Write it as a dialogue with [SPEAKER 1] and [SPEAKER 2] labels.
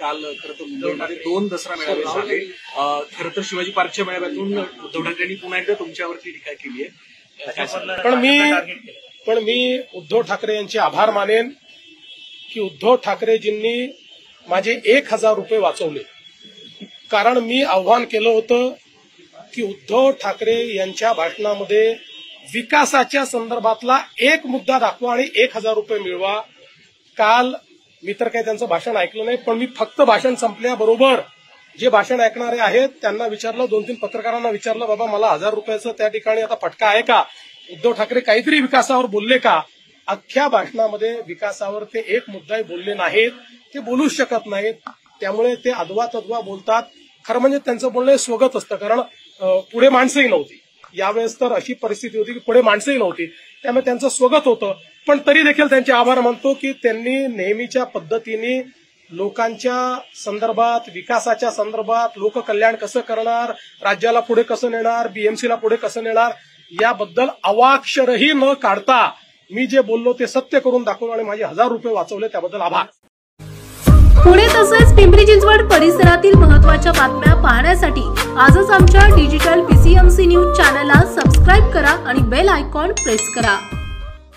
[SPEAKER 1] काल खरं तर मुंबईमध्ये 2 दसरा मेळावे झाले। खरं तर शिवाजी पार्कच्या मेळाव्यातून उद्धव ठाकरेंनी पुन्हा एकदा तुमच्यावरती टीका केली आहे।
[SPEAKER 2] पण मी उद्धव ठाकरे यांचे आभार मानेन की उद्धव ठाकरेजींनी माझे 1000 रुपये वाचवले। कारण मी आव्हान केलं होतं की उद्धव ठाकरे यांच्या भाषणामध्ये विकासाच्या संदर्भातला एक मुद्दा दाखवा आणि 1000 रुपये मिळवा। काल मी तर काही त्यांचं भाषण ऐकलं नाही, पण मी फक्त भाषण संपल्याबरोबर जे भाषण ऐकणारे आहेत त्यांना विचारलं, 2-3 पत्रकारांना विचारलं, बाबा मला 1000 रुपयाचं त्या ठिकाणी आता फटका आहे का? उद्धव ठाकरे काहीतरी विकासावर बोलले का? अख्ख्या भाषणामध्ये विकासावर ते एक मुद्दाही बोलले नाहीत, ते बोलूच शकत नाहीत। त्यामुळे ते अदवा तद्वा बोलतात। खरं म्हणजे त्यांचं बोलणं स्वगत असतं, कारण पुढे माणसंही नव्हती। यावेळेस तर अशी परिस्थिती होती की पुढे माणसंही नव्हती, त्यामुळे त्यांचं स्वगत होतं। पण तरी देखील त्यांचे आभार मानतो की त्यांनी नेहमीच्या पद्धतीने लोकांच्या संदर्भात, विकासाच्या संदर्भात, लोककल्याण कसं करणार, राज्याला पुढे कसं नेणार, बीएमसीला पुढे कसं नेणार, याबद्दल अवाक्षरही न काढता मी जे बोललो ते सत्य करून दाखवलं आणि माझे 1000 रुपये वाचवले, त्याबद्दल आभार।
[SPEAKER 3] पुणे तसेच पिंपरी चिंचवड परिसरातील महत्त्वाच्या बातम्या पाहण्यासाठी आजच आमच्या डिजिटल PCMC न्यूज चॅनलला सबस्क्राईब करा आणि बेल आयकॉन प्रेस करा।